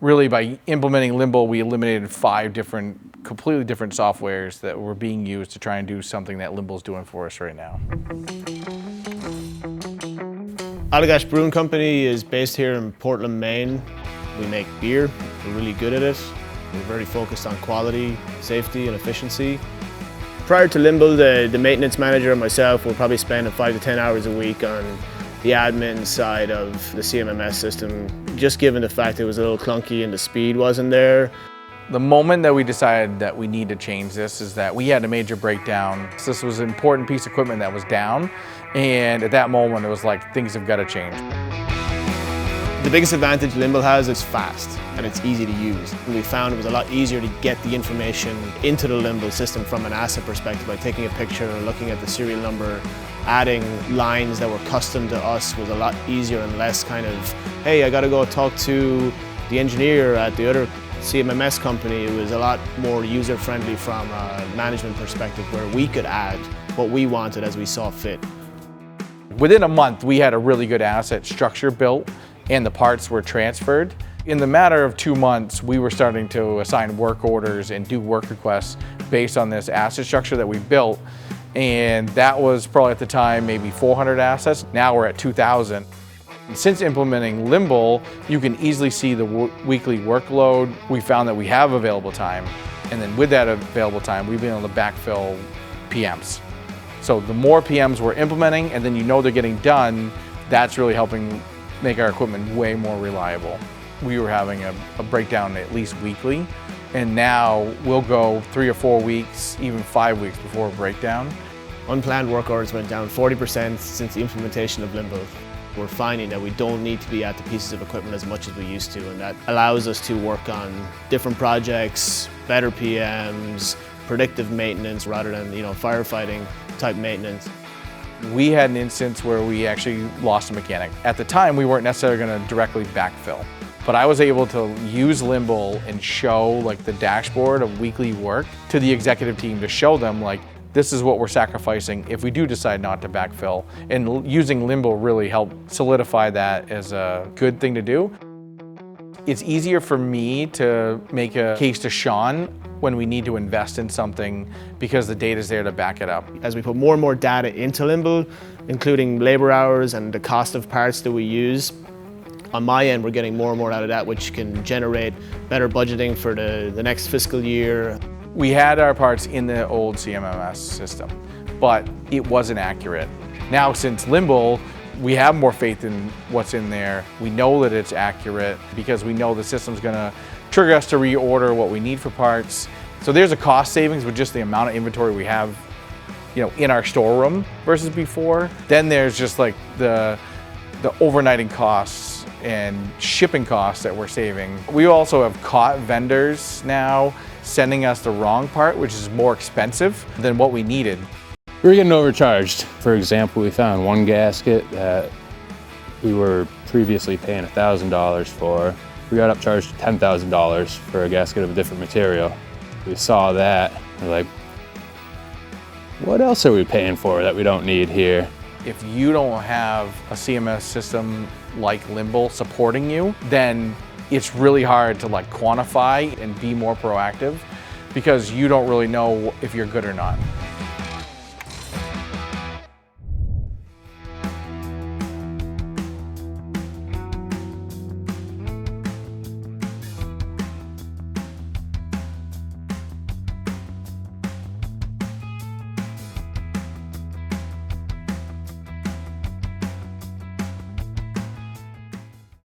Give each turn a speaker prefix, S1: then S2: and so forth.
S1: Really, by implementing Limble, we eliminated 5 completely different softwares that were being used to try and do something that Limble's doing for us right now.
S2: Allagash Brewing Company is based here in Portland, Maine. We make beer. We're really good at it. We're very focused on quality, safety, and efficiency. Prior to Limble, the maintenance manager and myself were probably spending 5 to 10 hours a week on the admin side of the CMMS system, just given the fact it was a little clunky and the speed wasn't there.
S1: The moment that we decided that we need to change this is that we had a major breakdown. So this was an important piece of equipment that was down, and at that moment it was like, things have got to change.
S2: The biggest advantage Limble has is fast and it's easy to use. We found it was a lot easier to get the information into the Limble system from an asset perspective by taking a picture and looking at the serial number. Adding lines that were custom to us was a lot easier and less kind of, hey, I got to go talk to the engineer at the other CMMS company. It was a lot more user-friendly from a management perspective where we could add what we wanted as we saw fit.
S1: Within a month, we had a really good asset structure built and the parts were transferred. In the matter of 2 months, we were starting to assign work orders and do work requests based on this asset structure that we built. And that was probably at the time maybe 400 assets. Now we're at 2,000. Since implementing Limble, you can easily see the weekly workload. We found that we have available time. And then with that available time, we've been able to backfill PMs. So the more PMs we're implementing and then you know they're getting done, that's really helping make our equipment way more reliable. We were having a breakdown at least weekly, and now we'll go 3 or 4 weeks, even 5 weeks before a breakdown.
S2: Unplanned work orders went down 40% since the implementation of Limble. We're finding that we don't need to be at the pieces of equipment as much as we used to, and that allows us to work on different projects, better PMs, predictive maintenance rather than firefighting type maintenance.
S1: We had an instance where we actually lost a mechanic. At the time, we weren't necessarily going to directly backfill, but I was able to use Limble and show like the dashboard of weekly work to the executive team to show them like, this is what we're sacrificing if we do decide not to backfill. And using Limble really helped solidify that as a good thing to do. It's easier for me to make a case to Sean when we need to invest in something because the data's there to back it up.
S2: As we put more and more data into Limble, including labor hours and the cost of parts that we use, on my end we're getting more and more out of that, which can generate better budgeting for the next fiscal year.
S1: We had our parts in the old CMMS system, but it wasn't accurate. Now since Limble, we have more faith in what's in there. We know that it's accurate because we know the system's gonna trigger us to reorder what we need for parts. So there's a cost savings with just the amount of inventory we have, in our storeroom versus before. Then there's just like the overnighting costs and shipping costs that we're saving. We also have caught vendors now sending us the wrong part, which is more expensive than what we needed.
S3: We were getting overcharged. For example, we found one gasket that we were previously paying $1,000 for. We got upcharged $10,000 for a gasket of a different material. We saw that, we're like, what else are we paying for that we don't need here?
S1: If you don't have a CMS system like Limble supporting you, then it's really hard to quantify and be more proactive because you don't really know if you're good or not.